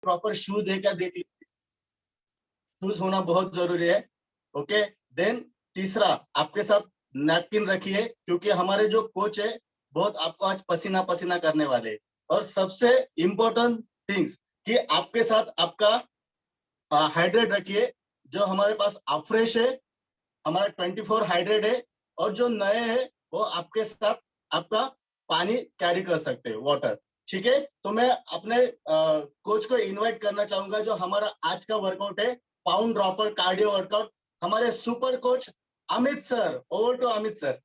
Proper shoes है क्या देख लीजिए, शूज होना बहुत जरूरी है। ओके, देन तीसरा आपके साथ नैपकिन रखिए, क्योंकि हमारे जो कोच है बहुत आपको आज पसीना पसीना करने वाले हैं। और सबसे इम्पोर्टेंट थिंग्स कि आपके साथ आपका हाइड्रेट रखिए। जो हमारे पास अफ्रेश है, हमारा 24 हाइड्रेट है, और जो नए है वो आपके साथ आपका पानी कैरी कर सकते हैं, वाटर। ठीक है, तो मैं अपने कोच को इनवाइट करना चाहूंगा। जो हमारा आज का वर्कआउट है पाउंड ड्रॉपर कार्डियो वर्कआउट, हमारे super coach Amit sir. Over to Amit sir.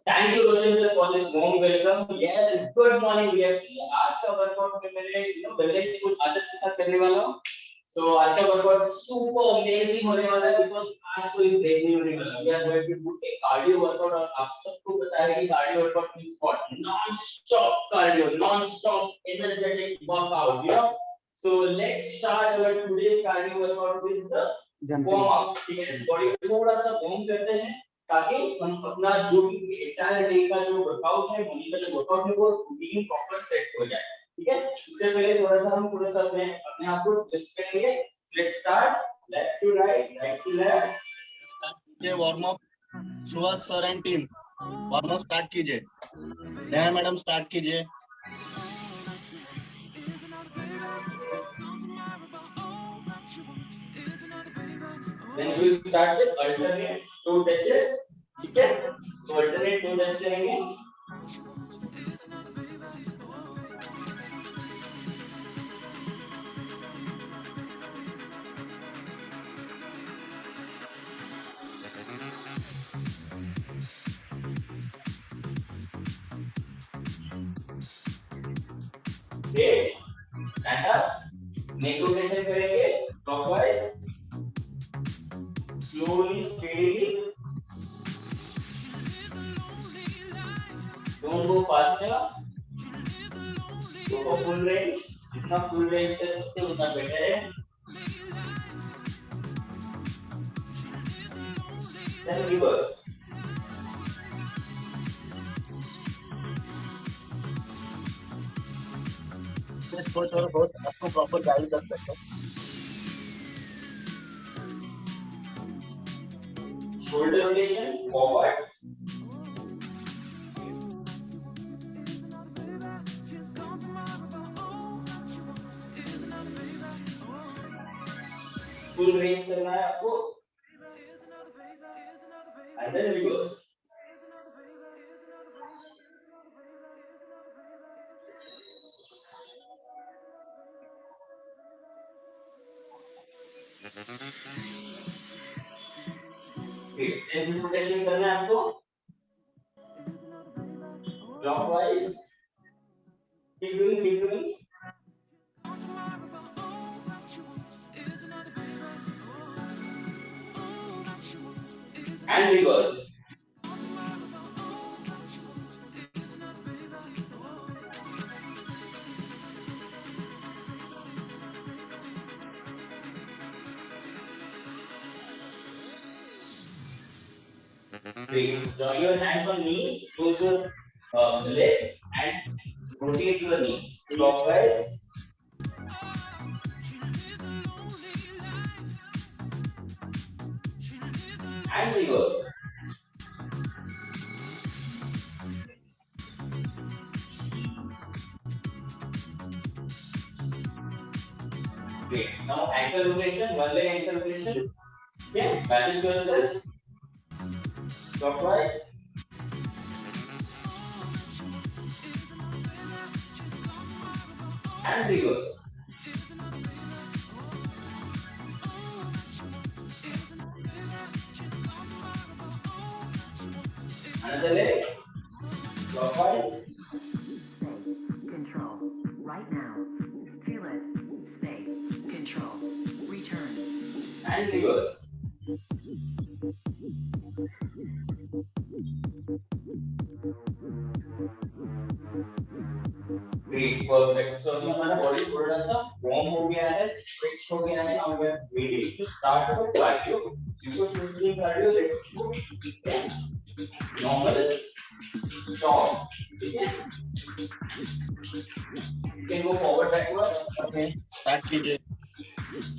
Thank you, Roshan sir, for this warm welcome. Yes, good morning, BFC. आज का वर्कआउट में मैंने बेवरेज कुछ आदत के साथ करने वाला हूँ। So आज का वर्कआउट सुपर अमेजिंग होने वाला है, because आज कोई ब्रेक नहीं होने वाला। We are going to do a cardio workout, और आप सबको पता है कि cardio workout means what? Non-stop cardio, non-stop energetic workout. You know. So let's start our today's cardio workout with the warm up. ठीक है, बॉडी को थोड़ा सा वार्म करते हैं, ताकि हम अपना जो भी एंटायर डे का जो वर्कआउट है, मॉर्निंग का जो वर्कआउट है, वो रूटीन प्रॉपर सेट हो जाए। ठीक है, उससे पहले थोड़ा सा हम अपने आप को टेस्ट करेंगे। Let's start, left to right, right to left. ये warm up Suhas sir and team, warm up start कीजिए। नेहा मैडम स्टार्ट कीजिए। Then we will start with alternate two touches. ठीक है, तो alternate two touch करेंगे। Great. Stand up. Neck rotation करेंगे clockwise. Slowly, steadily. Don't go faster. Go full range. जितना full range कर सकते हो उतना better है. Then reverse. इस कोच और होस्ट आपको प्रॉपर गाइड कर सकते हैं। Shoulder rotation forward. Full range करना है आपको, and then reverse. रोटेशन करना है आपको clockwise. Keep doing and reverse. Join your hands on knees, close your legs and rotate your knees clockwise. And reverse. Great. Now ankle rotation, one leg ankle rotation. Okay, balance yourself. Clockwise. And reverse. Another leg. Clockwise. Control. Right now. Feel it. Space. Control. Return. And reverse. Great, perfect. So अभी हमारा body थोड़ा सा warm हो गया है, stretch हो गया है। Now we are ready to start our cardio. Before doing cardio, let's do normal, short, ठीक है? You can go forward, backward. Start कीजिए.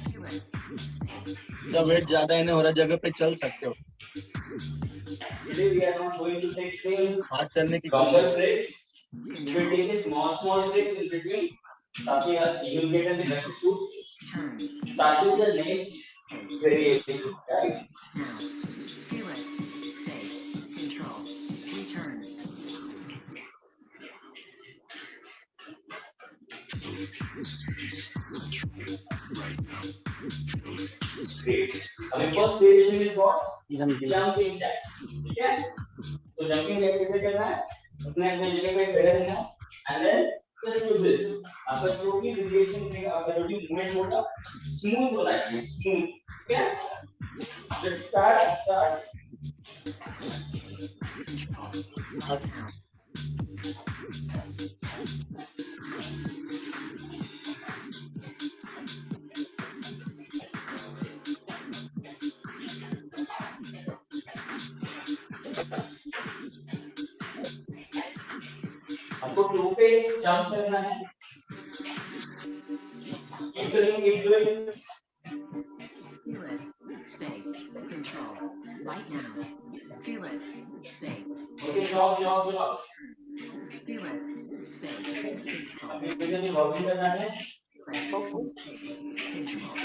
Feel it. Space. का वेट ज्यादा है, हो रहा जगह पे चल सकते हो. Today we are not going to take same हाथ चलने की longer कोशिश. breaks. We will take a small breaks in between. ताकि you will get an execute. Turn. Starting the next variation. Right? Now. Feel it. Space. Control. Return. Great. अभी first variation is what? Jumping jack. ठीक है? तो jumping jack कैसे करना है? अपने अपने जगह पे खड़े रहना है. And then just do this. आपका जो भी variation रहेगा, आपका जो भी movement होगा, smooth होना चाहिए. Smooth. ठीक है? Let's start. Control. Now. आपको टू पे जंप करना है. Keep doing. Feel it. Space. Control. Right now. Feel it. Space. Okay, jog. Feel it. Space. Control. अभी मुझे वॉकिंग करना है. Space. Control.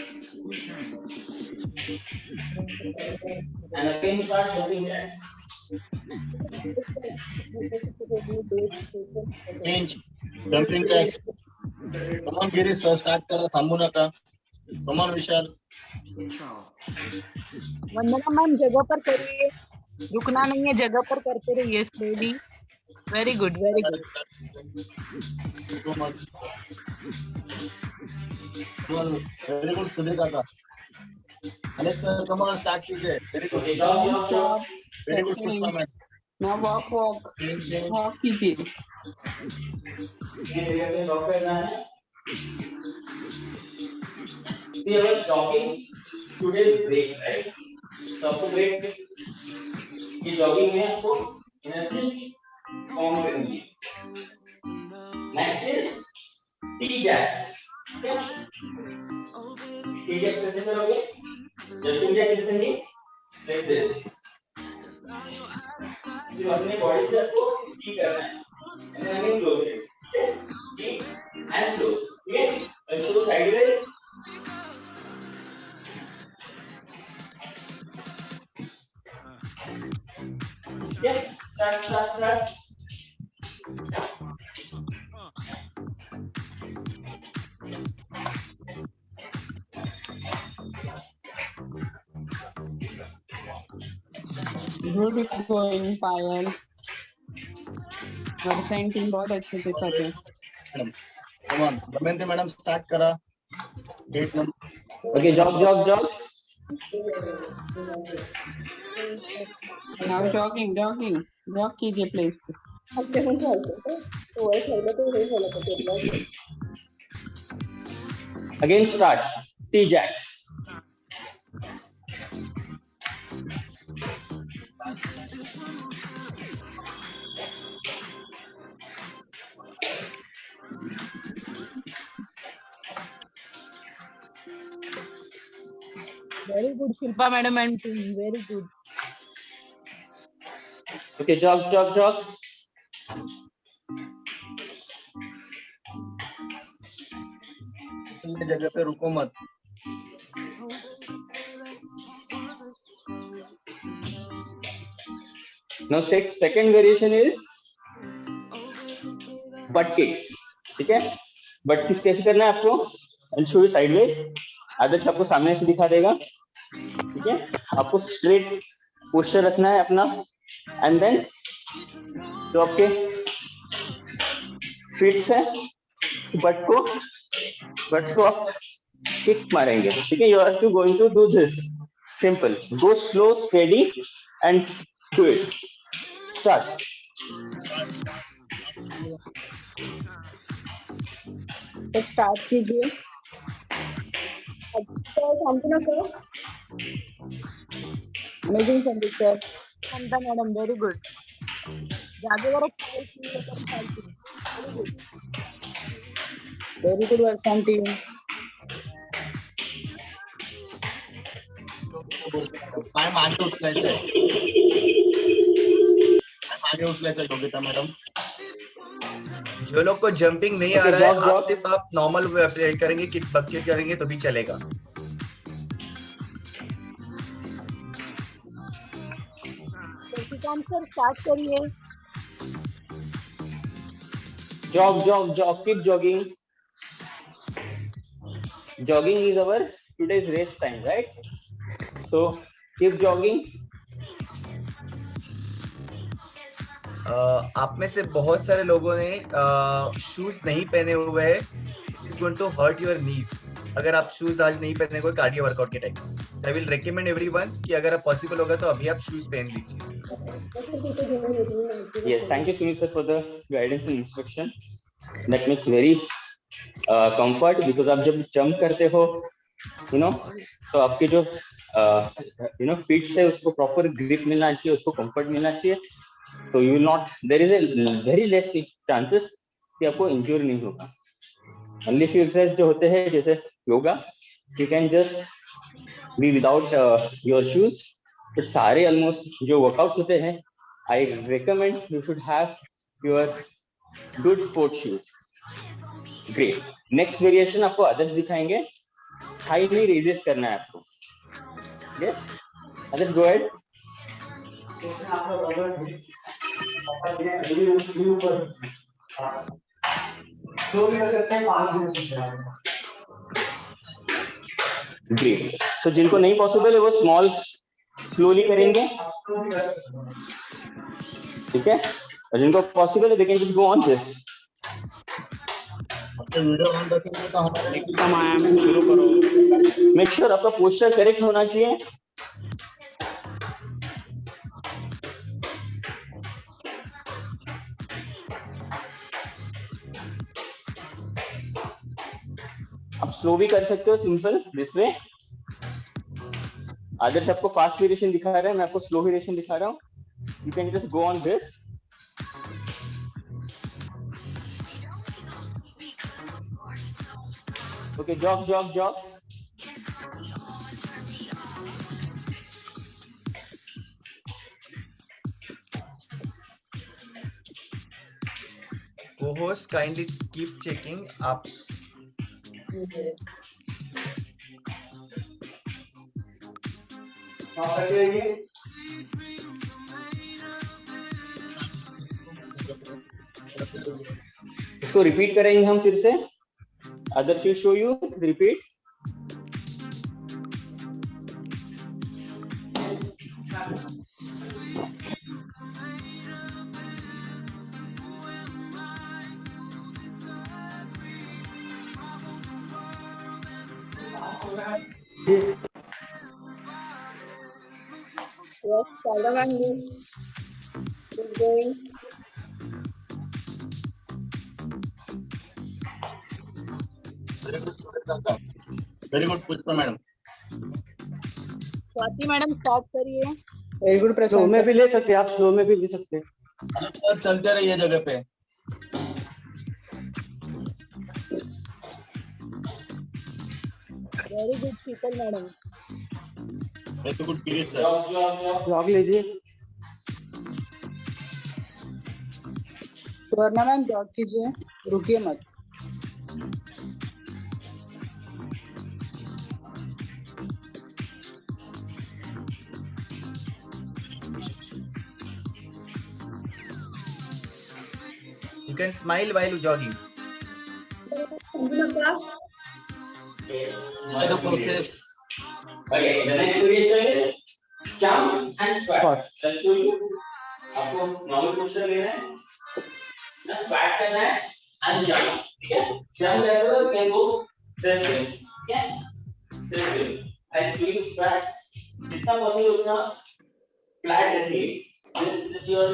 Return. And again start jumping jacks. Change jumping jacks. Come on Girish sir, start करा, थांबू नका. कमान विशाल. Control. वंदना ma'am जगह पर करिए, रुकना नहीं है, जगह पर करते रहिए slowly. Very good. Very good Sudhir काका. अलेक्स सर कमान स्टार्ट कीजिए. Very good. Okay, jog. Very good Pushpa ma'am. Now walk. Change. Walk कीजिए. ये जगह पे जॉग करना है. See, our jogging today's break, right? तो आपको break ये jogging में आपको energy form करनी है. Next is T-jacks. T-jacks कैसे करोगे? Jumping jack कैसे नहीं? Like this. सिर्फ अपने बॉडी से आपको T करना है. And again close it. T and close. ठीक है? And so sideways. Yes, start. Good going Payal. वर्षाइन टीम बहुत अच्छे से कर रहे हैं. कमान दमयंती मैडम स्टार्ट करा. Get number. Okay, jog. Now jogging. Jog कीजिए please. Again start. T-jacks. Very good Shilpa madam and team. Very good. Okay, jog. जगह पे रुको मत. Now second variation is butt kicks. ठीक है? butt kicks कैसे करना है आपको? I'll show you sideways. आदर्श आपको सामने से दिखा देगा. ठीक है? आपको straight posture रखना है अपना. And then जो आपके feet से butt को आप kick मारेंगे. ठीक है? You are going to do this. Simple. Go slow, steady, and do it. Start. तो स्टार्ट कीजिए. Amazing Sandeep sir. Shanta madam very good. जागेवर very good. Very good work from team. पाय मागे उचलायचंय. पाय मागे उचलायचंय योगिता मॅडम. जो लोग को जंपिंग नहीं आ Okay, रहा है, jog, आप jog. सिर्फ आप नॉर्मल प्ले करेंगे, किक बकेट करेंगे तो भी चलेगा. शशिकांत सर स्टार्ट करिए. Jog, keep jogging. Jogging is our today's race time, right? So keep jogging. आप में से बहुत सारे लोगों ने शूज नहीं पहने हुए हैं. It's going to hurt your knee. अगर आप शूज आज नहीं पहने कोई कार्डियो वर्कआउट के time, I will recommend everyone कि अगर आप पॉसिबल होगा तो अभी आप शूज पहन लीजिए. Yes, thank you, Sunil sir, for the guidance and instruction. That makes very comfort because आप जब jump करते हो, तो आपके जो feet से उसको proper grip मिलना चाहिए, उसको comfort मिलना चाहिए. So you will not. There is a very less chances कि आपको injury नहीं होगा. Only few exercises जो होते हैं जैसे yoga, you can just be without your shoes. But सारे almost जो workouts होते हैं, I recommend you should have your good sports shoes. Great. Next variation आपको others दिखाएंगे. High knee raises करना है आपको. Yes. Others go ahead. Great. So जिनको नहीं possible है वो small slowly करेंगे. ठीक है. और जिनको possible है they can just go on this. Video on रखेंगे तो हमारे शुरू करो. Make sure आपका posture correct होना चाहिए. आप स्लो भी कर सकते हो, सिंपल दिस वे. आदर्श आपको फास्ट वेरिएशन दिखा रहा है, मैं आपको स्लो वेरिएशन दिखा रहा हूँ. You can just go on this. Okay, jog jog jog. Co-host, kindly keep checking. आप इसको रिपीट करेंगे हम फिर से. Adarsh will show you repeat. Yes, Salaman. Keep going. Very good Pushpa madam. Swati madam start करिए. Very good slow presence. में भी ले सकते हैं आप, स्लो में भी ले सकते हैं. सर चलते रहिए जगह पे. Very good Sheetal madam. Very good period sir. Jog लीजिए. वरना मैम जॉग कीजिए, रुकिए मत. you can smile while jogging. By the process. Okay, the next variation is jump and squat. Let's show you. आपको normal posture लेना है, ना squat करना है and jump. ठीक है? Jump लेकर you can go this way. ठीक है? This way. And you squat. जितना possible उतना flat रखिए. This your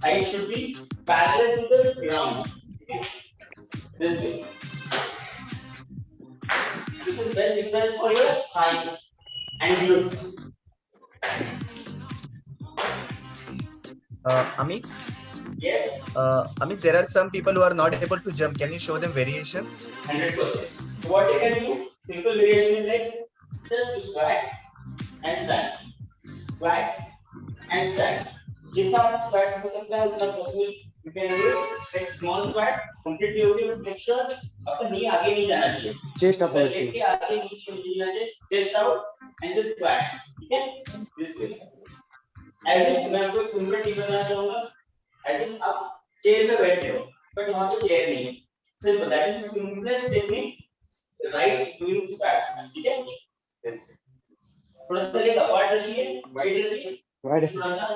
height should be parallel to the ground. Okay? This way. This is best exercise for your thighs and glutes. Amit, Yes, I mean, there are some people who are not able to jump. Can you show them variation? 100%. So what they can do? Simple variation is like just squat and stand, squat and stand. जितना आप squat कर सकते हैं उतना possible you can do it. Like small squat completely होगी but make sure आपका knee आगे नहीं जाना चाहिए. चेस्ट अप leg के आगे नीचे नहीं जाना चाहिए. Chest out and just squat. ठीक है? This way. ऐसे मैं आपको एक सिंपल टिप बताना चाहूँगा. ऐसे आप चेयर पे बैठे हो बट वहाँ पे चेयर नहीं है. Simple. That is the simplest technique. Right doing squats. ठीक है? Yes. थोड़ा सा लेग अपार्ट रखिए, वाइड रखिए. थोड़ा सा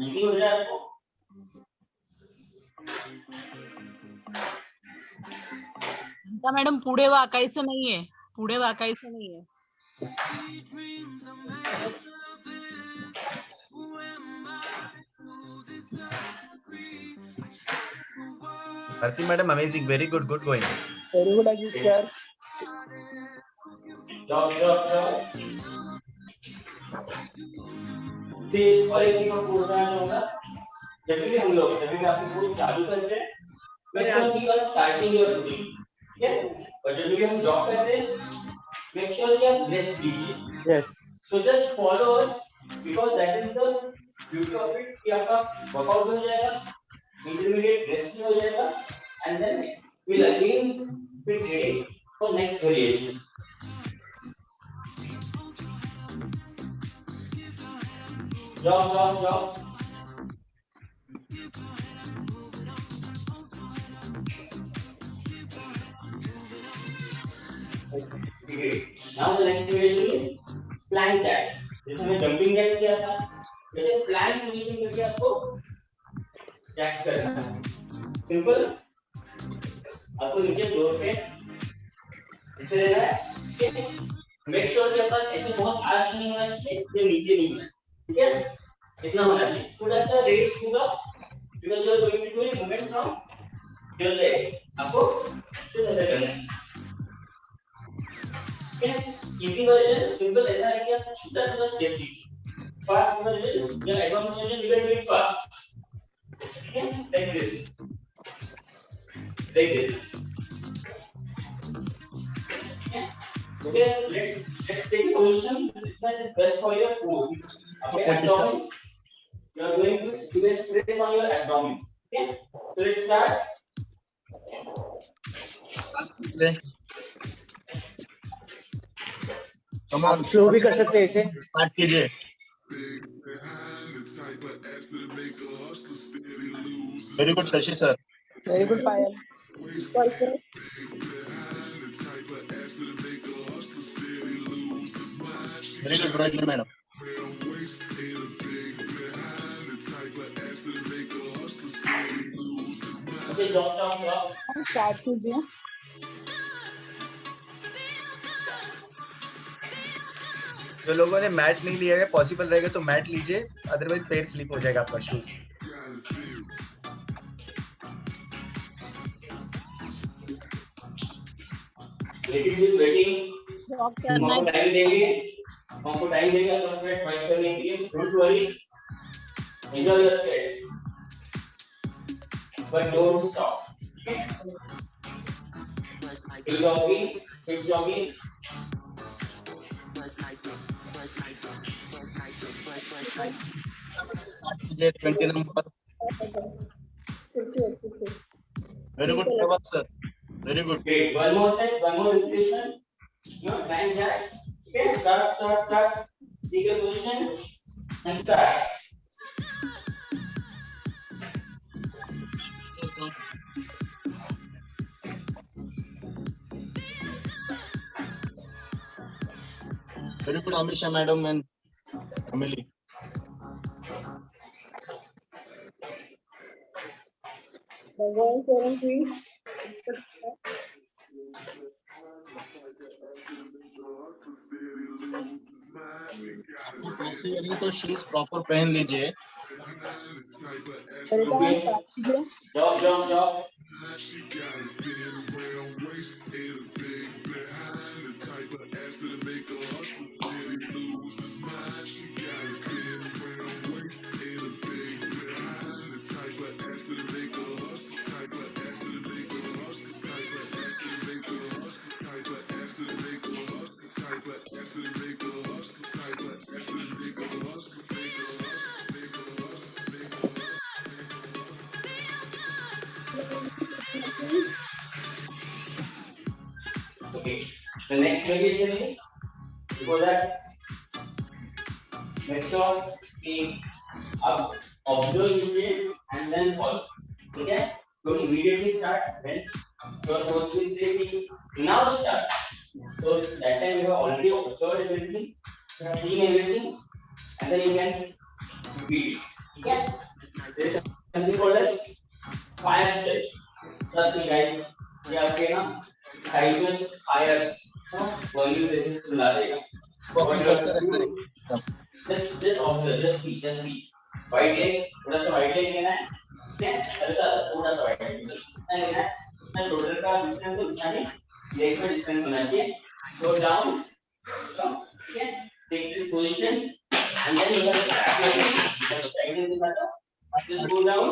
इजी हो जाए आपको. मॅडम पुढे वाकायचं नाहीये, पुढे वाकायचं नाहीये. Arti madam, amazing, very good, good going. Very good, Ajit sir. Job. See, और एक चीज मैं बोल रहा हूँ जब भी आपकी पूरी चालू करते हैं make sure कि आप starting your routine. ठीक है? और जब भी हम जॉब करते हैं make sure कि आप rest लीजिए. Yes. So just follow us because that is the beauty of it कि आपका workout हो जाएगा, intermediate rest भी हो जाएगा, and then we'll again be ready for next variation. Job. Okay. Now the next variation is plank jack. जैसे हमने jumping jack किया था, वैसे plank position करके आपको jack करना है. Simple. आपको नीचे फ्लोर पे ऐसे रहना है. Make sure कि आपका ऐसे बहुत आगे नहीं होना चाहिए, ये नीचे नहीं होना. ठीक है? इतना होना चाहिए. थोड़ा सा रेस होगा because you are going to do a movement from your leg. आपको शुरू करना है. Easy version, simple ऐसा है कि आप छोटा स्टेप लीजिए. Fast version या advanced version you can do it fast. Okay? Like this. Okay, let's take a position. This exercise is best for your core. Okay, abdomen. You are going to do a stress on your abdomen. Okay, so let's start. Come on, slow भी कर सकते हैं इसे. start कीजिए. Very good, Shashi sir. Very good, Payal. Very good, Rajni madam. Okay, drop. Start कीजिए. जो लोगों ने मैट नहीं लिया है पॉसिबल रहेगा तो मैट लीजिए, अदरवाइज पैर स्लिप हो जाएगा आपका शूज. Waiting. Walk करना हमको है. टाइम देंगे अपना स्वेट फाइट करने के लिए. Don't worry. Enjoy your sweat. But don't stop. Okay? Keep jogging. Start कीजिए 20 number. Very good, Prabhat sir. Very good. Okay, one more set, one more repetition. Nine jacks. Okay, start. Take your position and start. Very good, Amisha madam and Emily. आपको possible तो shoes proper पहन लीजिए. Jog. She got a big round waist and a big behind, the type of ass that'll make Okay. The next variation is before that, make sure कि आप observe कीजिए and then follow. Okay? Don't immediately start when your coach will say कि now start. So that time you have already observed everything, you have seen everything, and then you can repeat it. Okay? There is something called as fire steps. Trust me, guys. ये आपके ना side में fire volume जैसे सुना देगा. What copy you have करके to रखना do, है. just observe, just see. White leg, थोड़ा सा white leg लेना है. ठीक है? हल्का सा थोड़ा सा white leg लेना है. ना shoulder का distance तो उतना नहीं, leg का distance होना चाहिए. Go down, ठीक है? Take this position, and then you have to back your leg. Side में दिखाता हूँ. Just go down,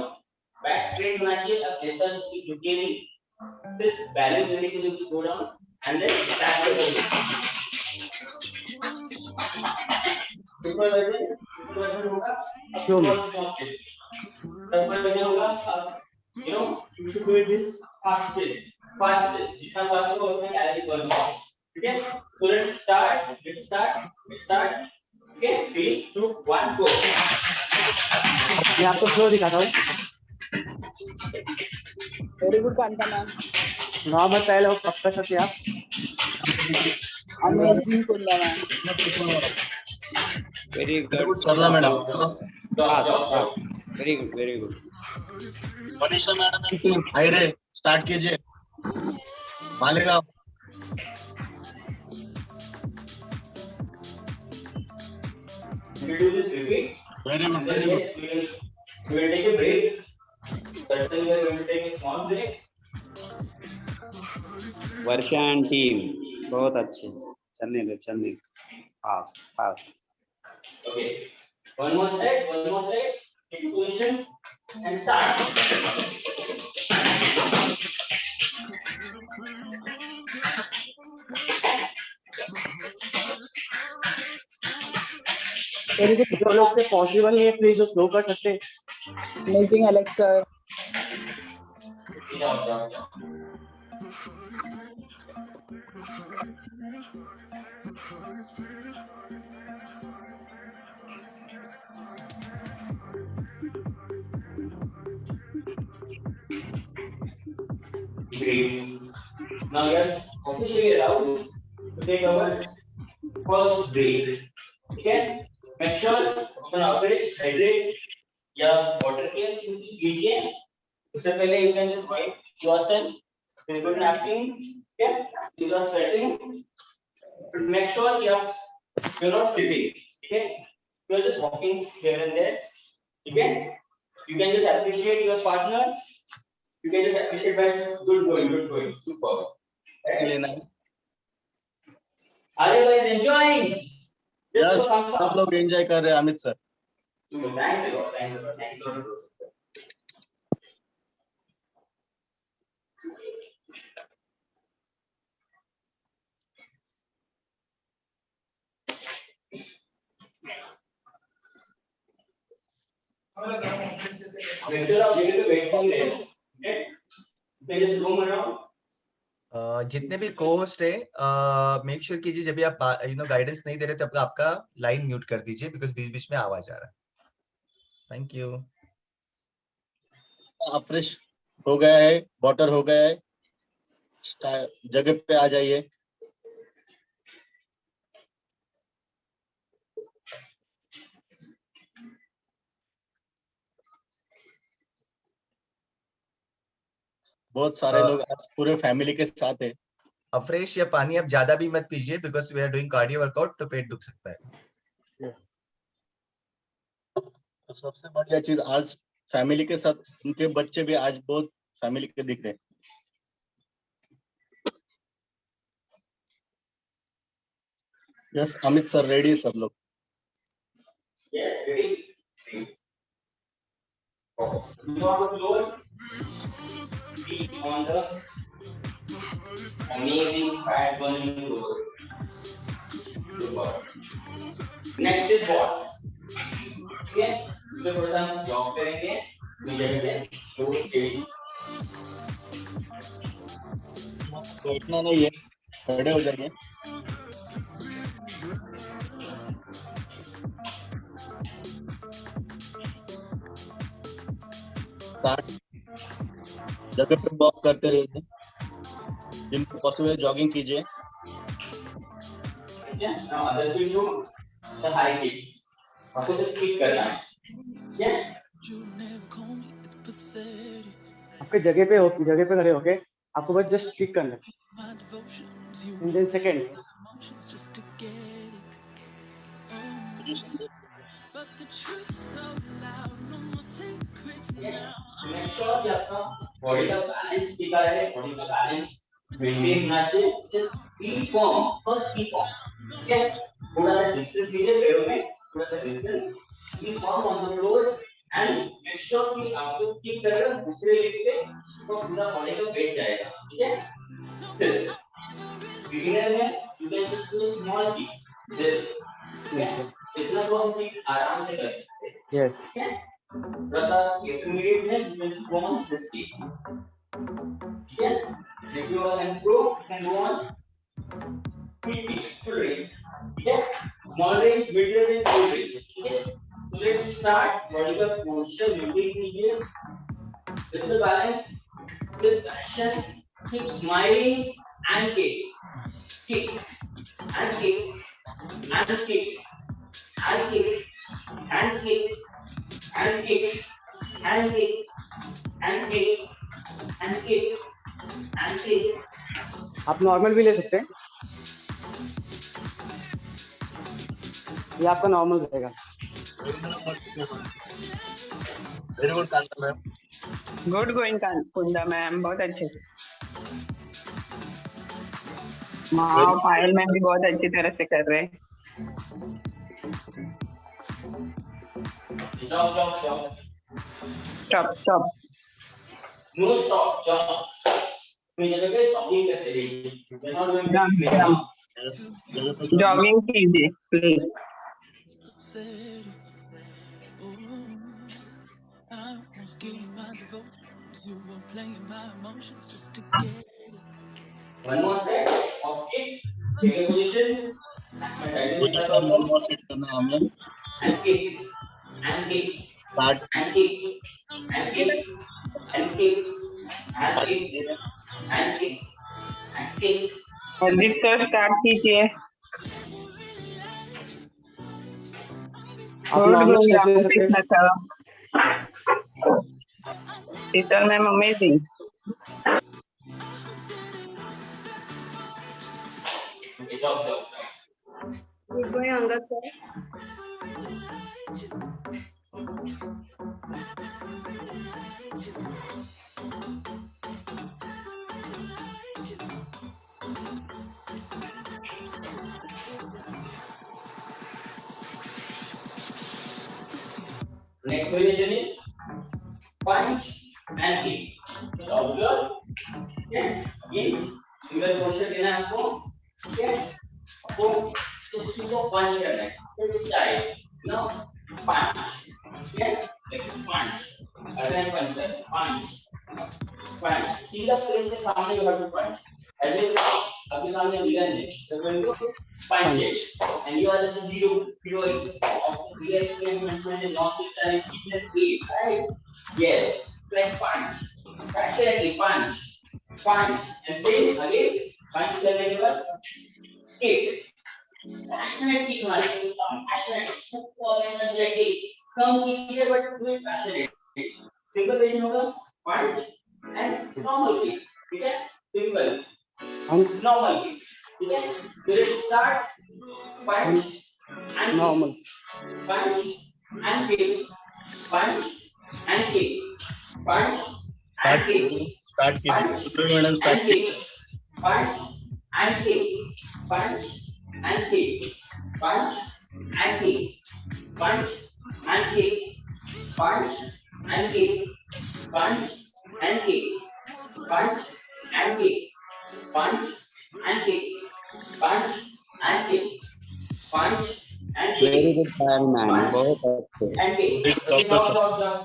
back straight होना चाहिए. अब ऐसा झुके नहीं. Just balance लेने के लिए go down, and then back your leg. Simple version होगा. Simple version होगा. You know, you should do it this fastest. जितना fast होगा उतना calorie burn होगा. ठीक है? So let's start. Okay, 3, 2, 1, go. मैं आपको फ्लो दिखाता हूँ. Very good Kanta ma'am. Normal पहले पक्का सकते आप. Amazing Kunda ma'am. Very good. Sarla madam. Very good, very good. Manisha madam and team हाय रे स्टार्ट कीजिए. Malegaon. We do this repeat. Very good. Yes, we will take a break. Certainly we are going to take a small break. Varsha and team बहुत अच्छे. चलने दो. Fast. Okay. One more set. Take position and start. Very good. जो लोग से possible है please slow कर सकते हैं. Amazing Alex sir. Great. Now we are officially allowed to take our first break. Okay? Make sure अपना fresh hydrate या water के use कीजिए. उससे पहले you can just wipe yourself with good napkin. Okay? You are sweating. Make sure you're not sitting. Okay? You are just walking here and there. Okay? You can just appreciate your partner. You can just appreciate by good going. Super. लेना है. Are you guys enjoying? Yes आप लोग enjoy कर रहे हैं Amit sir. Thanks a lot. Make sure आप जगह पे बैठ नहीं रहे. Okay? Then just roam around. जितने भी को-होस्ट है मेक श्योर कीजिए जब भी आप गाइडेंस नहीं दे रहे तो आपका लाइन म्यूट कर दीजिए बिकॉज बीच में आवाज आ रहा है. Thank you. आप फ्रेश हो गया है, वाटर हो गया है, जगह पे आ जाइए. बहुत सारे लोग आज पूरे फैमिली के साथ है. फ्रेश या पानी आप ज्यादा भी मत पीजिए because we are doing cardio workout तो पेट दुख सकता है. तो सबसे बढ़िया चीज आज फैमिली के साथ उनके बच्चे भी आज बहुत फैमिली के दिख रहे हैं. यस अमित सर रेडी है सब लोग. Yes, ready. You want to floor? Feet on the amazing fat burning floor. Super. Next is what? Okay, तो थोड़ा सा हम जॉग करेंगे. नीचे पे तो स्टेडी. बैठना नहीं है, खड़े हो जाइए। स्टार्ट। जगह पे वॉक करते रहिए, जिनको पॉसिबल है जॉगिंग कीजिए। Yeah, now others will do the high kicks. आपको सिर्फ kick करना है. Yeah. आपके जगह पे खड़े होके आपको बस जस्ट क्लिक करना है इन 10 सेकंड। Make sure कि आपका body का balance टिका रहे, body का balance maintain होना चाहिए. Just be firm, first be firm. Okay? थोड़ा सा distance लीजिए पैरों में, थोड़ा सा distance. Be firm on the floor and make sure कि आप जो kick कर रहे हो दूसरे leg पे तो पूरा body का weight जाएगा. ठीक है? This. Beginner में you can just do small kicks. This. Okay? इतना तो हम kick आराम से कर सकते हैं. Yes Okay? थोड़ा intermediate में you can just go on this kick. Okay? If you are improved, you can go on full range. Okay? Small range, mid range, and full range. Okay? So let's start. Body का posture maintain कीजिए. With the balance, with passion, keep smiling and kick, kick, and kick, and kick, and kick, and kick, and kick, and kick, and kick, and kick, and kick. आप normal भी ले सकते हैं, ये आपका normal रहेगा। Very good Kanta ma'am. Good going Kunda ma'am, बहुत अच्छे। वाह, पायल मैम भी बहुत अच्छी तरह से कर रहे हैं। Jump, jump, jump. Stop stop. No stop, jump. अपनी जगह पे jogging करते रहिए. You're not going to jump. Jogging कीजिए please. One more set of kick. Take a position. मैं टाइटल दिखाता हूँ. सेट करना है हमें। And kick, and kick, start. and kick, and kick, and kick, and kick, and kick, and kick. Hardeep sir start कीजिए। आप normal step ले सकते हैं। Teacher ma'am amazing. Okay, jump. Good going, Angad sir. Next position is punch and kick. Just observe. Okay. Again, single posture देना है आपको. Okay. आपको इस चीज को punch करना है. This style. Now punch. Okay. Like punch. Again punch करना. Punch. Punch. सीधा face के सामने you have to punch. As if आपके सामने villain है. So when you punch it, and you are the hero of the real experiment in hospital and sickness field, right? Yes. Like punch. Passionately punch. Punch. And say again. Punch करने के बाद kick. Passionate kick मारने के बाद passionate. Super energetic. कम कीजिए but do it passionately. Simple version होगा punch and normal kick. ठीक है? Simple. Normal kick. ठीक है? So let's start. Punch and normal punch and kick, punch and kick, punch and kick, start कीजिए madam, start and kick, punch and kick, punch and kick, punch and kick, punch and kick, punch and kick, punch and kick, punch and kick, punch and kick, punch and kick, punch and kick. Very good Payal ma'am, बहुत अच्छे। And kick. Big Okay, doctor, jump.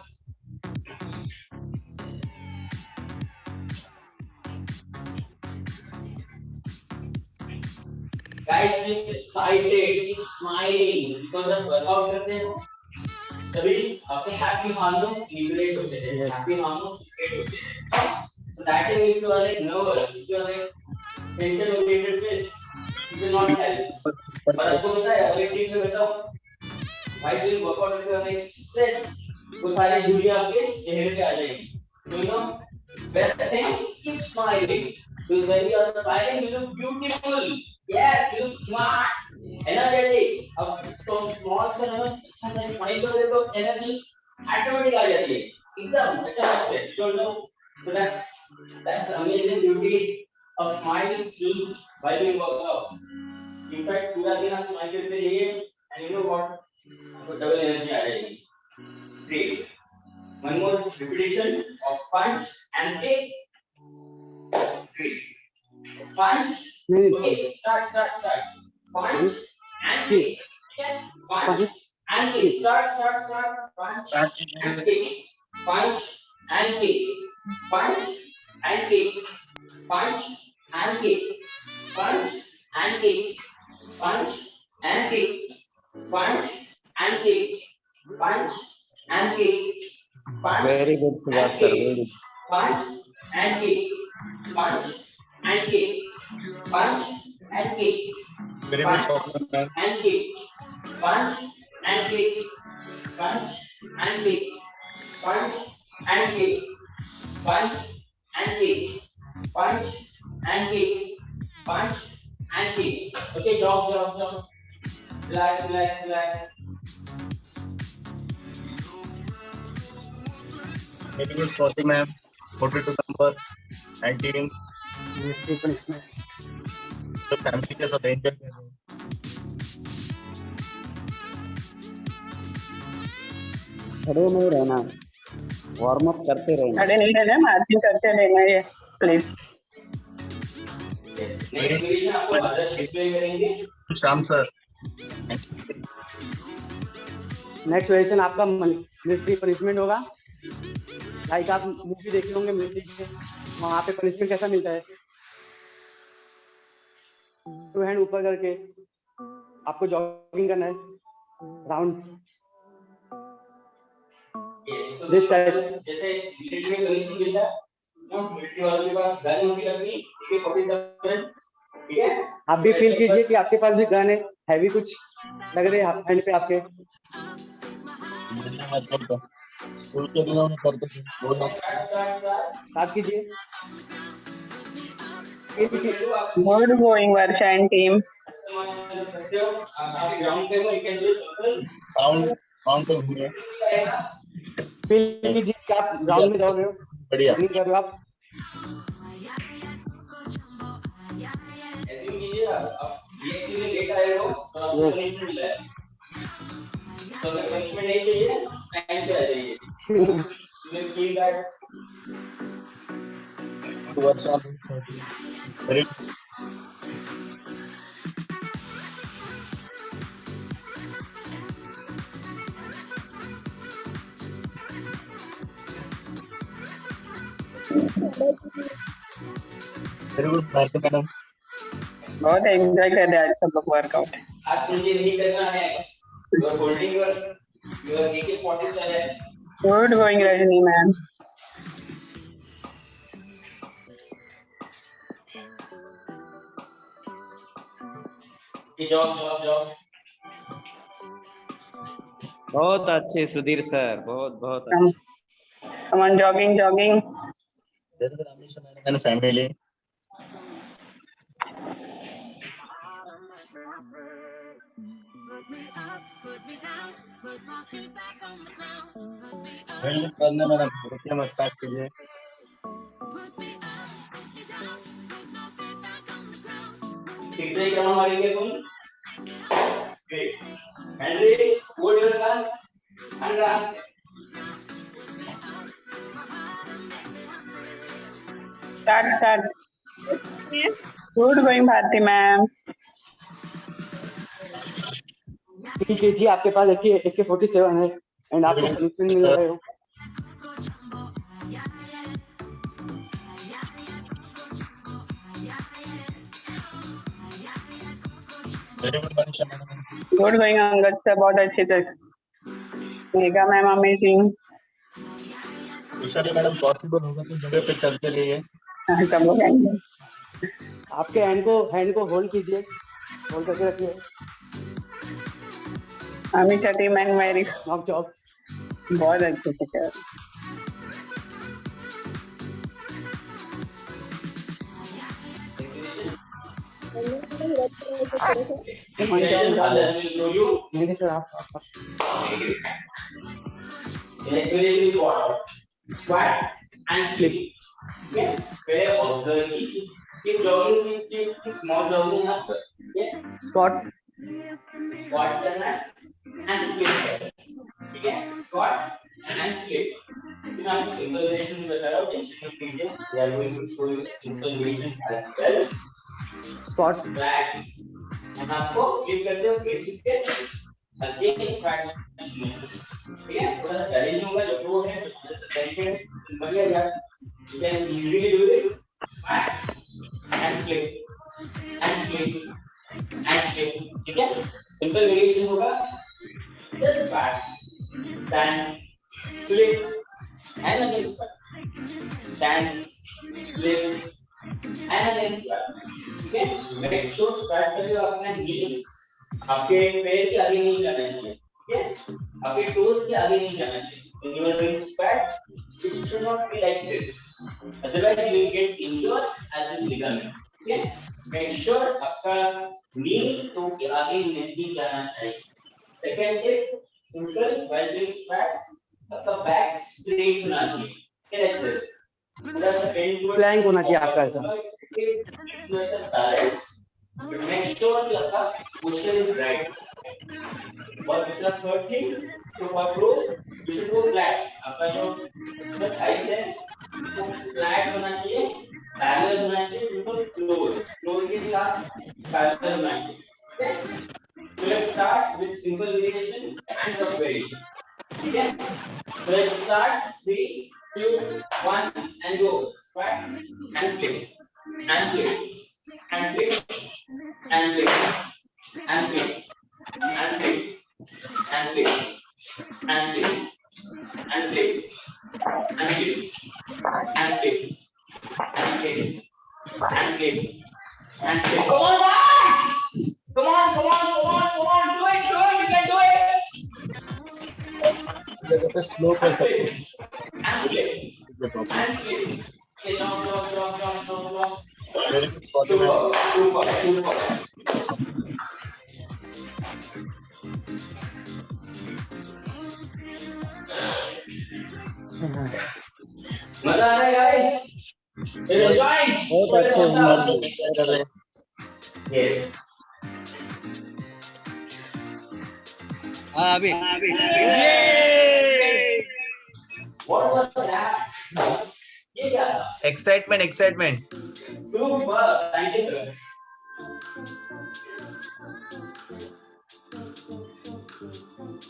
guys keep excited, keep smiling because जब workout करते हैं तभी आपके happy hormones liberate होते हैं, happy hormones secret होते हैं. So that is if you are like nervous, if you are like tension oriented phase, it will not help. पर आपको पता है अगर टीम में बताओ भाई दिन वर्कआउट करते हैं स्ट्रेस वो सारी झुर्रियां आपके चेहरे पे आ जाएगी. So you know best thing keep smiling because when you are smiling you look beautiful. Yes, you look smart, energetic. अब small से ना अच्छा सा स्माइल करोगे तो एनर्जी ऑटोमेटिक आ जाती है एकदम अच्छा लगता है. Don't know. So that's amazing beauty of smile while doing workout. In fact पूरा दिन आप स्माइल करते रहिए and you know what आपको डबल एनर्जी आ जाएगी. Great. One more repetition of punch and kick. Great. Punch. Okay, start. Punch and kick. Punch and kick. Start. Punch and kick. Punch and kick. Punch and kick. Punch and kick. Punch and kick. Punch and kick. Punch and kick. Punch and kick. Punch Very good, Subhash sir. Very good. punch and kick. Punch and kick. Punch and kick. Very much awesome, man. And kick. Punch and kick. Punch and kick. Punch and kick. Punch and kick. Punch and kick. Punch and kick. Okay, jog. Relax. Very good, Swati ma'am. 42 number 19. तो family के साथ enjoy कर रहे हैं. खड़े नहीं रहना, warm up करते रहना. खड़े नहीं रहना, मार्चिंग करते रहना है प्लीज. नेक्स्ट पोजीशन आपको आदर्श एक्सप्लेन करेंगे. श्याम सर. नेक्स्ट वेरिएशन आपका मिलिट्री पनिशमेंट होगा. लाइक आप मूवी देखे होंगे मिलिट्री के, वहाँ पे पनिशमेंट कैसा मिलता है. 2 हैंड ऊपर करके आपको जॉगिंग करना है राउंड दिस टाइप. जैसे मिलिट्री में पनिशमेंट मिलता है ना, मिलिट्री वालों के पास गन होगी अपनी AK-47. ठीक है, आप भी फील कीजिए कि आपके पास भी गन है, हैवी कुछ लग रहे हैं हैंड पे आपके. स्कूल के दिनों में करते थे वो लोग. स्टार्ट कीजिए. Good going, Varsha and team. आप ग्राउंड पे हो, you can do circle. Count घूमिए. फील कीजिए कि आप ग्राउंड में दौड़ रहे हो, बढ़िया. रनिंग कर रहे हो आप. ऐसे कीजिए आप BSc में लेट आए हो और आपको पनिशमेंट मिला है, तो अगर पनिशमेंट नहीं चाहिए टाइम से आ जाइए. You feel that Varsha. Very good Bharti madam. बहुत एंजॉय कर रहे हैं आज सब लोग वर्कआउट. आज मुझे नहीं करना है. You are holding your AK-47. Good going, Rajni ma'am. Job. बहुत अच्छे सुधीर सर, बहुत अच्छे. Come on, jogging. and family. करने में रुकिए, मैं स्टार्ट कीजिए. ठीक से ग्राउंड मारेंगे तुम. Great. Henry, hold your guns and run. Start. Good going, Bharti ma'am. Feel कीजिए आपके पास AK-47 है एंड आपको पनिशमेंट मिल रहे हो. Very good Manisha madam. Good going Angad sir, बहुत अच्छे से। Mega ma'am amazing. Ishani madam possible होगा तो जगह पे चलते रहिए। सब लोग आएंगे। आपके हैंड को होल्ड कीजिए, होल्ड करके रखिए। अमित टीम एंड मेरी नॉक जॉब। बहुत अच्छे से कर। Others will show you. नहीं सर आप Inspiration is what? Squat and flip. Okay. Where observe keep jogging, keep small jogging up. Okay. Squat Squat करना है and flip. ठीक है. Squat and flip. फिर आपको simple variation बता रहा हूँ, टेंशन मत लीजिए. We are going to show you simple variation as well. Squat Back. and आपको flip करते हो basic के again squat. ठीक है. थोड़ा सा चैलेंजिंग होगा जो वो है बढ़िया यार. You can easily do it. Back and flip and flip and flip. ठीक है. Simple variation होगा. Just back, stand, flip, and again squat. Stand, flip, and again squat. ठीक है. Make sure start करिए अपना knee आपके पैर के आगे नहीं जाना चाहिए. ठीक है. आपके toes के आगे नहीं जाना चाहिए. When you are doing squat, it should not be like this. Otherwise, you will get injured at this ligament. Okay? Make sure आपका knee तो के आगे नहीं जाना चाहिए. Second tip, simple while doing squats, आपका back straight होना चाहिए. Okay, like this. थोड़ा सा bend towards Plank होना चाहिए आपका ऐसा. But make sure कि आपका posture is right. और दूसरा third thing, तो for pros, you should go flat. आपका जो thighs है वो flat होना चाहिए, parallel होना चाहिए, बिल्कुल floor के साथ parallel होना चाहिए. Okay? So let's start with simple variation and rough variation. Okay? So let's start 3, 2, 1 and go. Squat and flip and flip and flip and flip and flip and flip and flip and flip and flip and flip and flip and flip and flip and flip. Come on, guys! Come on, come on, come on, come on! Do it, you can do it! जगह पे slow कर सकते हैं. And flip and flip. Okay, jump. Very good Swati ma'am. Super. मजा आ रहा है guys? बहुत अच्छे हैं. Yes. हाँ अभी What was that? ये क्या था? Excitement Super. Thank you, sir.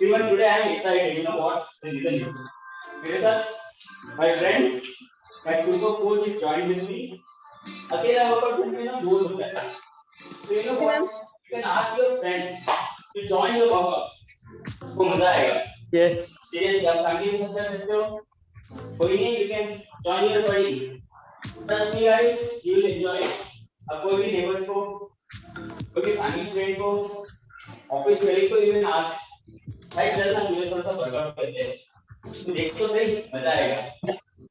Even today I am excited. You know what? The reason is. Sir, my friend, my super coach is joined with me. अकेला workout करने में ना bore होता है. So you know what? You can ask your friend to join your workout. उसको मजा आएगा. Yes Seriously, आप फैमिली के साथ कर सकते हो. कोई नहीं, you can join your buddy. Trust me guys, you will enjoy it. अब कोई भी neighbors को, कोई भी फैमिली फ्रेंड को, ऑफिस कलीग को even ask, भाई चल ना मुझे थोड़ा सा वर्कआउट करते हैं. तो देख तो सही, मजा आएगा.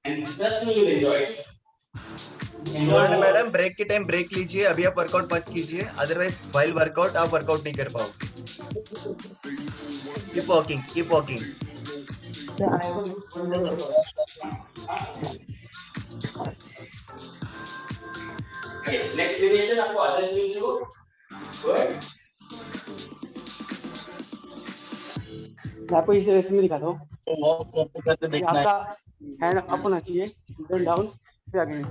And trust me, you will enjoy it. Madam break के टाइम ब्रेक लीजिए. अभी आप वर्कआउट मत कीजिए, अदरवाइज व्हाइल वर्कआउट आप वर्कआउट नहीं कर पाओगे. Keep walking. Okay, next variation आपको others will show. Good. मैं आपको इस रेस में दिखाता हूँ. तो वॉक करते करते ये देखना है. आपका हैंड अप होना चाहिए, देन डाउन, फिर आगे.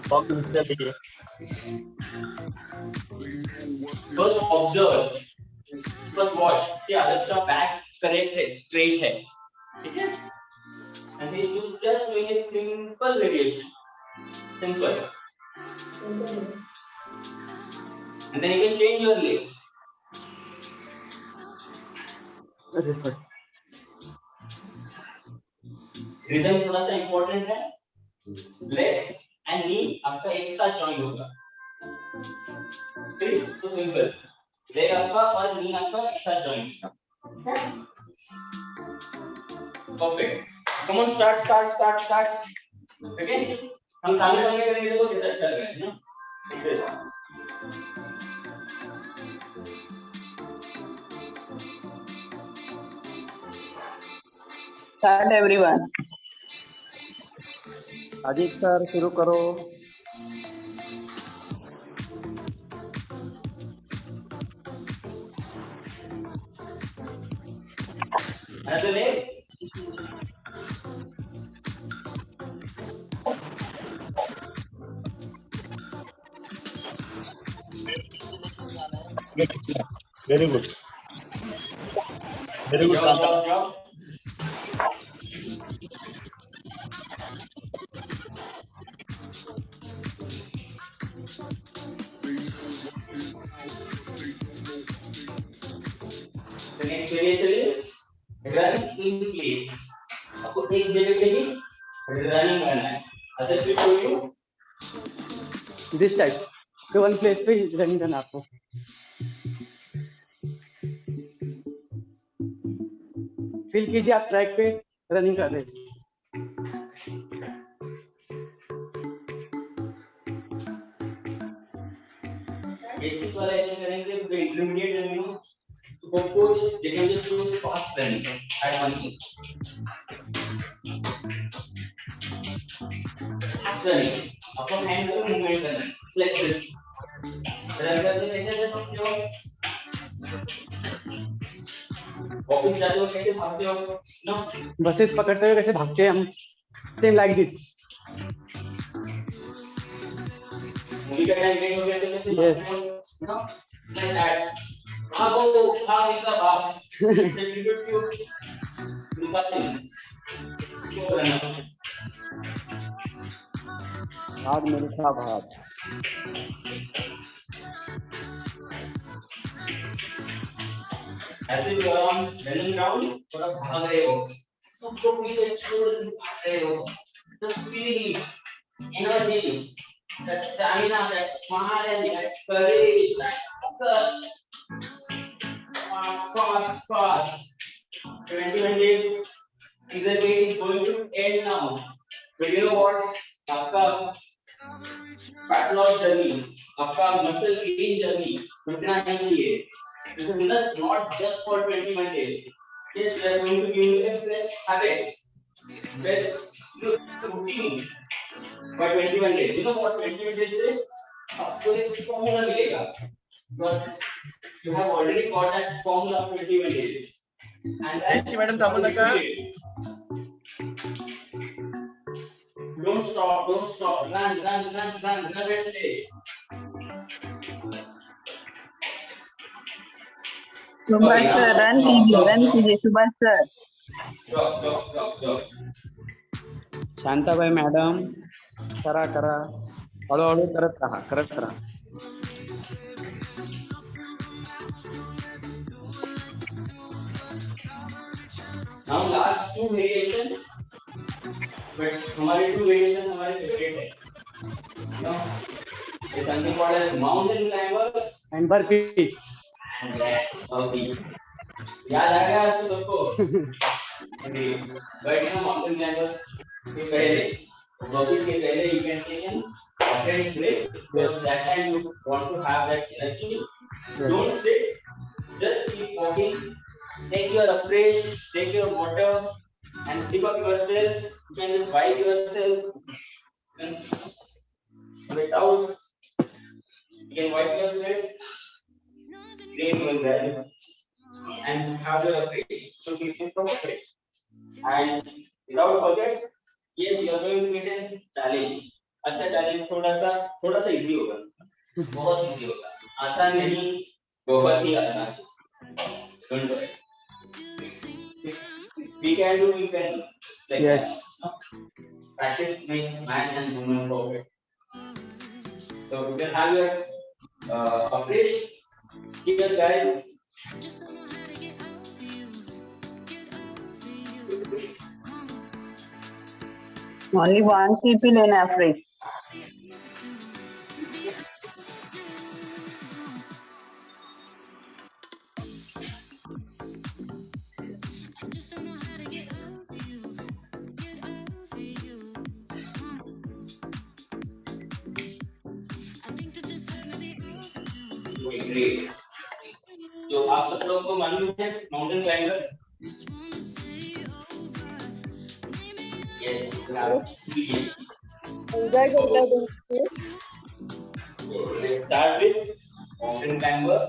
वॉक करते देखिए. First observe. First watch. See, others का back correct है, straight है. ठीक है? And then you just doing a simple variation. Simple. and then you can change your leg. अरे सर रिदम थोड़ा सा इम्पोर्टेंट है. लेग एंड नी आपका एक साथ जॉइन होगा. ठीक, so simple. लेग आपका और नी आपका एक साथ जॉइन होगा. Perfect. Come on, start. Okay? हम सामने सामने करेंगे तो कैसा अच्छा लगेगा ना? ठीक है. Start everyone. अजीत सर शुरू करो. Another leg. Very good Job. The next variation is run in place. आपको एक जगह पे ही रनिंग करना है. अदर फिट हो यू. दिस टाइप तो वन प्लेस पे रनिंग करना आपको. फील कीजिए आप ट्रैक पे रनिंग कर रहे हैं. बेसिक वाला ऐसे करेंगे तो इंटरमीडिएट रनिंग हो. तो coach they can just do fast running at one की. फास्ट रनिंग आपको हैंड को मूवमेंट करना है. Like this. रन करते कैसे जस्ट जो ऑफिस जाते हो कैसे भागते हो नो. बसेस पकड़ते हुए कैसे भागते हैं हम. Same like this. मूवी का टाइम वेट हो गया तो कैसे Yes. भागते हो नो. Like that. भाग इसका भाग. सेलिब्रेट क्यों निकालते हैं. क्यों करना. भाग मिल्खा भाग. ऐसे भी आराम रनिंग राउंड थोड़ा भाग रहे हो. सबको पीछे छोड़ के भाग रहे हो. The speed, energy, that stamina, that smile, that courage, that focus. Fast. 21 days. Season 8 is going to end now. But you know what? आपका fat loss journey, आपका muscle gain journey रुकना नहीं चाहिए. This is not just for 21 days. Yes, we are going to give you a best habit, best routine for 21 days. You know what 21 days is? आपको एक formula मिलेगा. But you have already got that formula of 21 days. And Yashi madam थांबू नका. Don't stop. Run at pace. Subhash sir run कीजिए Subhash sir. Drop. Shantabai madam करा हळूहळू करत राहा. Now last two variations, but हमारे two variations हमारे favorite है. You know, it's something called as mountain climbers and burpees. and याद आ गया आपको सबको? But you know mountain climbers के पहले, burpees के पहले you can take an alternate break because that time you want to have that energy. Don't sit, just keep walking. Take your fresh, take your water and sip up yourself. You can just wipe yourself and sweat out. You can wipe yourself, clean your belly and have your fresh to be perfect. And without forget, yes, you are going to get a challenge. अच्छा challenge थोड़ा सा easy होगा. बहुत easy होगा. आसान नहीं, बहुत ही आसान. Don't worry. We can do. Like Yes. that. Practice makes man and woman perfect. So you can have your Afrish, cheers guys. Only one CP लेना है फ्रेश. Great. तो आप सब लोग को मालूम है माउंटेन क्लाइंबर? Yes. एंजॉय करता हूँ. Let's start with mountain climbers.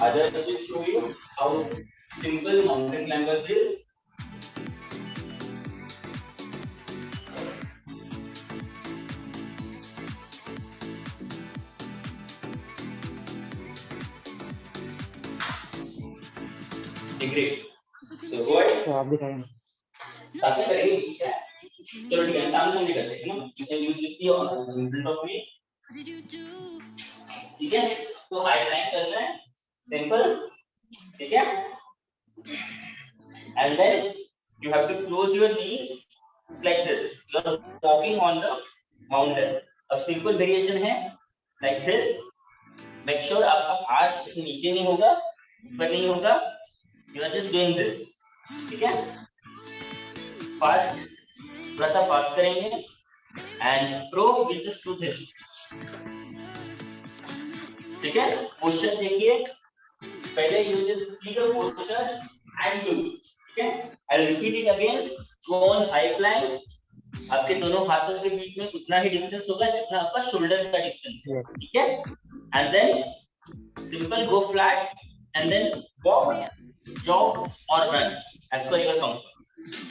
Others will show you how simple mountain climbers is. Great. So go ahead. तो आप दिखाएंगे. साथ में करेंगे ठीक है. चलो ठीक है सामने सामने करते हैं ना. You can use this in front of me. ठीक है. तो हाइट लाइन करना है. Simple. ठीक है. And then you have to close your knees. It's like this. You are walking on the mountain. अब simple variation है like this. Make sure आपका arch इसके नीचे नहीं होगा, ऊपर नहीं होगा. You are just doing this. ठीक है? Fast, थोड़ा सा fast करेंगे. And pro will just do this. ठीक है? Posture देखिए. पहले you just see the posture and do. ठीक है? I'll repeat it again. Go on high plank. आपके दोनों हाथों के बीच में उतना ही distance होगा जितना आपका shoulder का distance है. ठीक है? And then simple go flat and then walk, jog or run as per your comfort.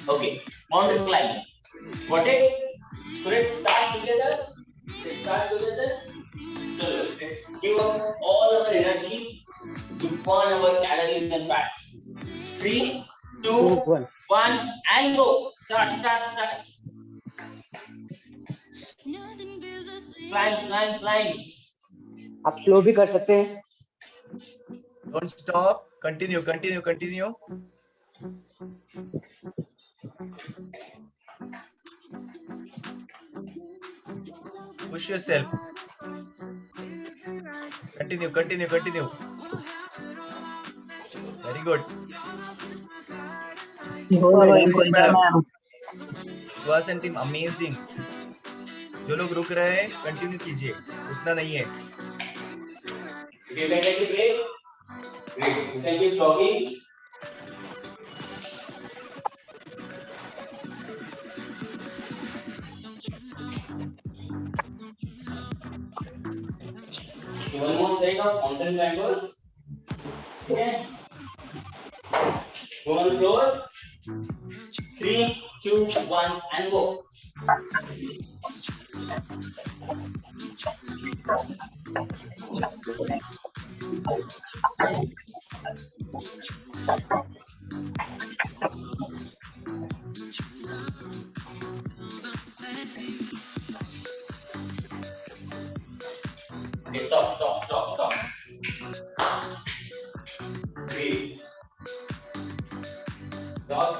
Okay, mountain climbing. Got it? So let's start together. So let's give up all our energy to burn our calories and fats. 3, 2, 1, and go. Start. Climb. आप slow भी कर सकते हैं. Don't stop. Continue. Push yourself. Continue. Very good. Very good, madam. Vasan team, amazing. जो लोग रुक रहे हैं, कंटिन्यू कीजिए. रुकना नहीं है. You can take a break. You can keep jogging. One more set of mountain climbers. Okay. Go on the floor. 3, 2, 1, and go. Okay, stop. Breathe. Stop.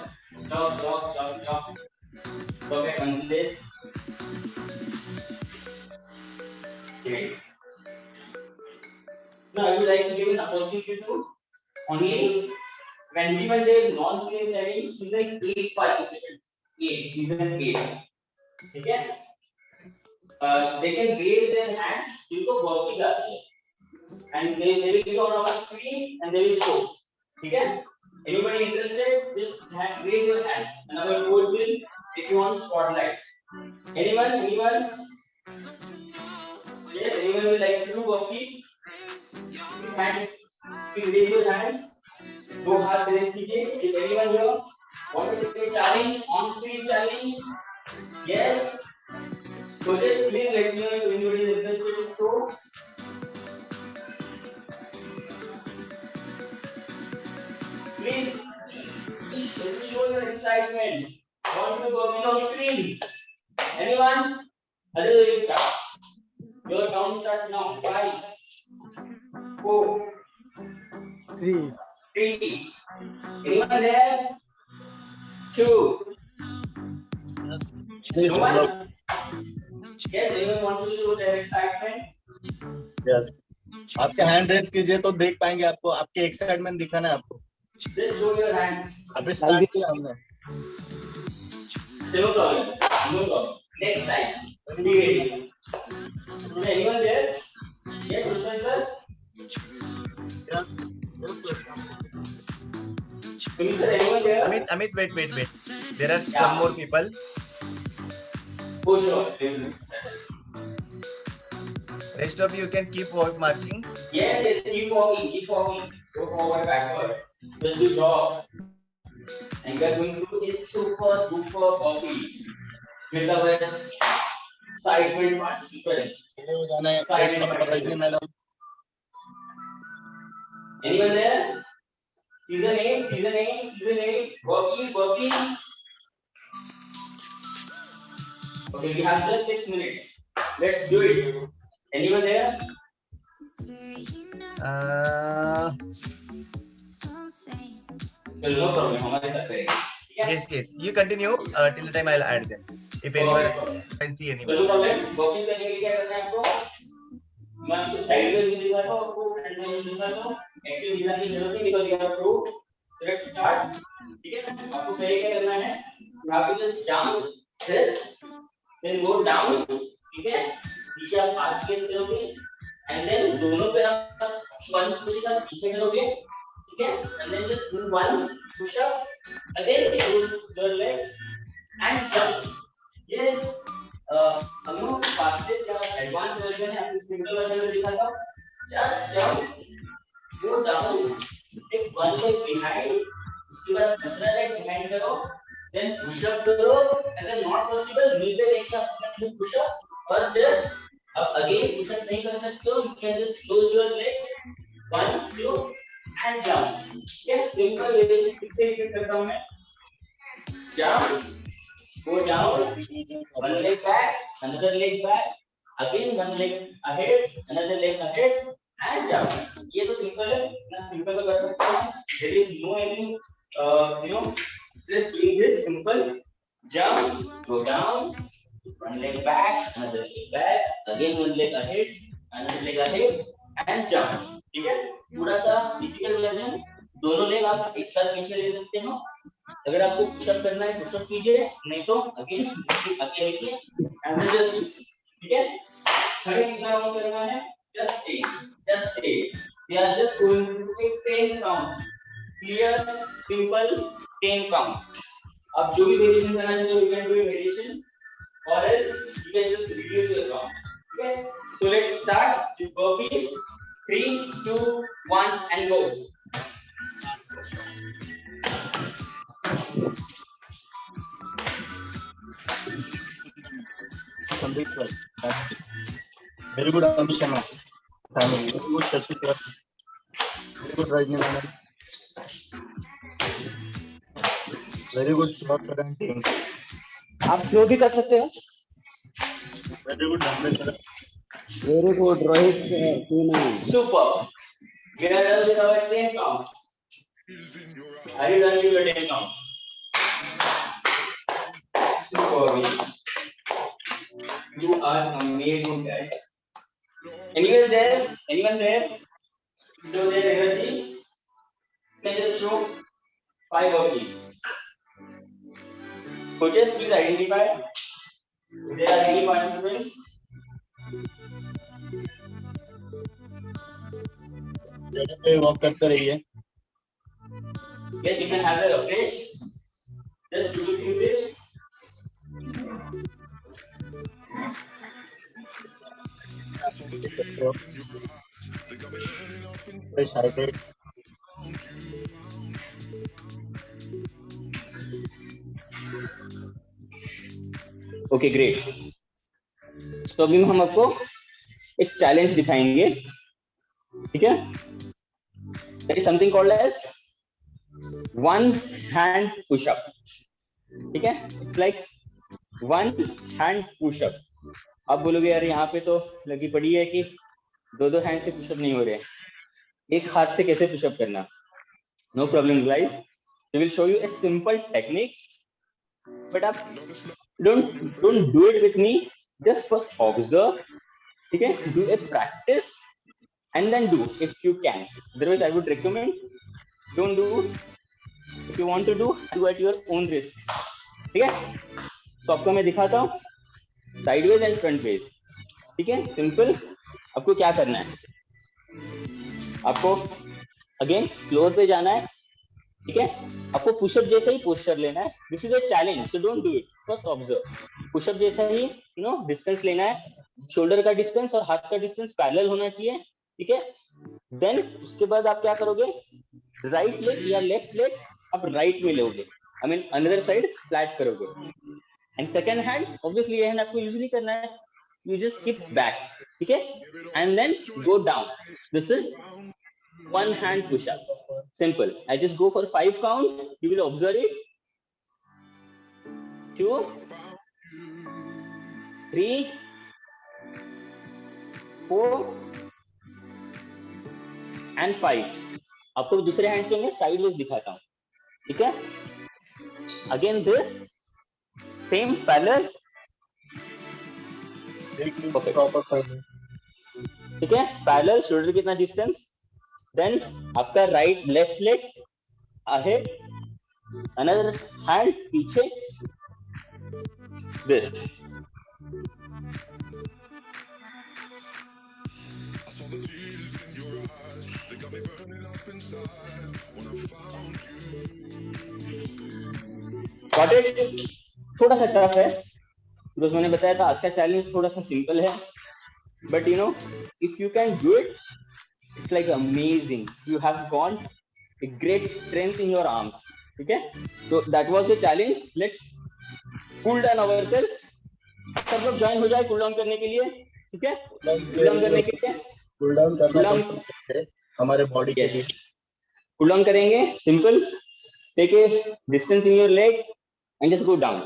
Okay, on this. Okay. Now I would like to give an opportunity to only 21 days non-screen challenge season 8 participants. Season 8. Okay? They can raise their hands जिनको working आती है, and they will give on our screen and they will show. ठीक है? Anybody interested? Just raise your hand. And our coach will take you on spotlight. Anyone? Yes, anyone will like to do working? Please raise your hands. दो हाथ race कीजिए. If anyone here want to take a challenge, on-screen challenge? Yes. So just please let me know if anybody is interested in show. Please show your excitement. Want to go on screen? Anyone? Otherwise, start. Your count count starts now. 5, 4, 3. 3. Anyone there? 2. Please, No bro. one? Yes, anyone want to show their excitement? Yes. आपके hand raise कीजिए तो देख पाएंगे आपको, आपके excitement दिखाना है आपको। Just show your hands. अभी स्टार्ट किया हमने। No problem. No problem. Next time. Be ready. Is anyone there? Yes, Ruslan sir. Yes. Yes, sir. Sumit sir, anyone there? Amit, wait. There are some more people. Oh, sure. Rest of you can keep marching. Yes, keep walking. Go forward, backward. Just do jog. And we are going to do this super duper coffee. With our excitement participant. खड़े हो जाना है। Rajni madam. Anyone there? Season 8. Working. Okay, we have just 6 minutes. Let's do it. Anyone there? No problem. हमारे साथ करेंगे। Yes. You continue till the time I'll add them. If anyone can see anyone. No problem. Working करने के लिए क्या करना है आपको? मैं आपको साइड में भी दिखाता हूँ, आपको फ्रंट में भी दिखाता हूँ। एक्चुअली दिखाने की जरूरत नहीं, because you have proved. Let's start. ठीक है? आपको पहले क्या करना है? You have to just jump, this, then go down. ठीक है? नीचे आप हाथ प्लेस करोगे, and then दोनों पे आप one push up पीछे करोगे, ठीक है? And then just do one push up, again use your legs and jump. ये हम लोग fastest या advanced version है, आपको simple version में दिखाता हूँ. Just jump, go down, take one leg behind, उसके बाद दूसरा leg behind करो, then push up करो. अगर not possible, नीचे leg का push up और just अब again push up नहीं कर सकते हो, you can just close your legs, 1, 2 and jump. ये simple variation से repeat करता हूँ मैं. Jump, go down, one leg back, another leg back, again one leg ahead, another leg ahead and jump. ये तो simple है, ना simple तो कर सकते हो. There is no any stress doing this. Simple. Jump, go down, one leg back, another leg back, again one leg ahead, another leg ahead and jump. ठीक है? पूरा सा difficult version. दोनों लेग आप एक साथ पीछे ले सकते हो. अगर आपको पुशअप करना है पुशअप कीजिए, नहीं तो अगेन लीजिए and then just ठीक है? खड़े कितना राउंड करना है? Just 8. We are just going to take 10 count. Clear, simple, 10 count. आप जो भी वेरिएशन करना चाहते हो, you can do a variation or else you can just reduce your count. Okay? So let's start with burpees. 3, 2, 1 and go. Sandeep sir, very good Amish Sharma, very good Shashi sir, very good Rajni madam, very good Shiva sir and team, आप slow भी कर सकते हो. very good Ramesh sir. Very good Rohit sir, Super. We are done with our 10 count. Are you done with your 10 count? Super. You are amazing, guys. Anyone there? Show their energy. Can just show 5 of these. Coaches, please identify if there are any participants. जगह पे walk करते रहिए. Yes, you can have a refresh. Just do this. Fresh hydrate. Okay, great. तो अभी हम आपको एक challenge दिखाएंगे, ठीक है? There is something called as one hand push up. ठीक है? It's like one hand push up. आप बोलोगे यार यहाँ पे तो लगी पड़ी है कि दो हैंड से पुशअप नहीं हो रहे, एक हाथ से कैसे पुशअप करना? No problem guys, we will show you a simple technique, but आप don't do it with me, just first observe, ठीक है? Do a practice and then do if you can. Otherwise I would recommend don't do. If you want to do at your own risk, ठीक है? तो आपको मैं दिखाता हूँ sideways and front veg, ठीक है? सिंपल। आपको क्या करना है, आपको अगेन फ्लोर पे जाना है, ठीक है? आपको पुशअप जैसा ही पोस्चर लेना है। This is a challenge, so don't do it, first observe. Pushup जैसा ही डिस्टेंस लेना है, शोल्डर का डिस्टेंस और हाथ का डिस्टेंस पैरेलल होना चाहिए, ठीक है? देन उसके बाद आप क्या करोगे, राइट लेग या लेफ्ट लेग आप राइट में लोगे, I mean another side flat करोगे, एंड सेकंड हैंड ऑब्वियसली ये हैंड आपको यूज नहीं करना है, यू जस्ट कीप बैक, ठीक है? And then go down. This is one hand push up, simple. I just go for 5 count, you will observe it. 2 3 4 and 5. आपको दूसरे hand से मैं साइडवेज दिखाता हूँ, ठीक है? अगेन दिस सेम पैरेलल, ठीक है? पैरेलल, शोल्डर कितना डिस्टेंस, देन आपका right left leg ahead, another hand पीछे, दिस। Got it? थोड़ा सा टफ है, बिकॉज मैंने बताया था आज का चैलेंज थोड़ा सा सिंपल है, but you know if you can do it, it's like amazing. You have got a great strength in your arms, ठीक है? So that was the challenge. Let's cool down ourselves. सब लोग join हो जाए cool down करने के लिए, ठीक है? कूल डाउन करने के लिए कूल डाउन करना हमारे बॉडी के लिए। कूल डाउन करेंगे, simple, take a distance in your leg and just go down.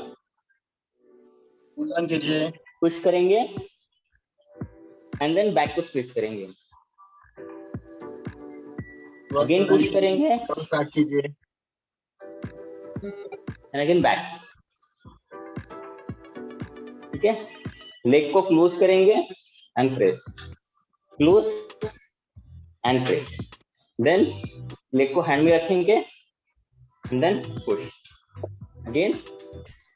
Cool down कीजिए, पुश करेंगे एंड देन बैक को स्ट्रेच करेंगे, अगेन पुश करेंगे, स्टार्ट कीजिए, एंड अगेन बैक, ठीक है? लेग को क्लोज करेंगे and press, close and press, then leg को हैंड में रखेंगे and then push again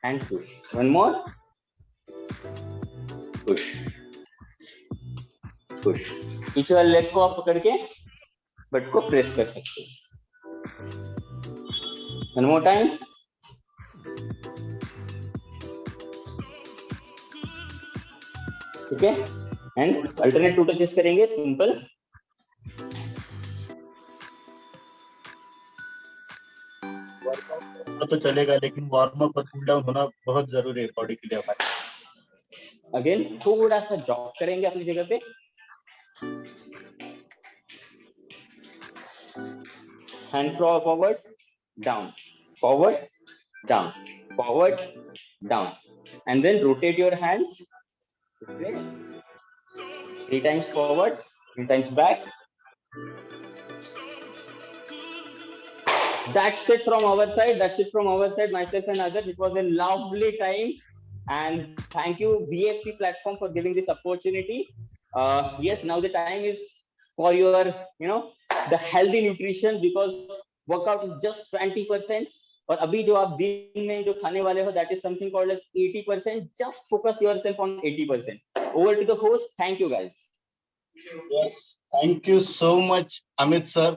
and push, one more, push push. पीछे वाले लेग को आप पकड़ के बट को प्रेस कर सकते हो। वन मोर टाइम, ठीक है? एंड अल्टरनेट टू टचेस करेंगे, सिंपल। वर्कआउट तो चलेगा, लेकिन वार्म अप और कूल डाउन होना बहुत जरूरी है बॉडी के लिए हमारे। अगेन थोड़ा सा जॉग करेंगे अपनी जगह पे, hand forward down, forward down, forward down, and then rotate your hands 3 times forward, 3 times back. That's it from our side. That's it from our side, myself and others. It was a lovely time, and thank you VFC platform for giving this opportunity. Yes, now the time is for your, the healthy nutrition, because workout is just 20%. और अभी जो आप दिन में जो खाने वाले हो, that is something called as 80%. Just focus yourself on 80%. Over to the host. Thank you, guys. Yes, thank you so much, Amit sir.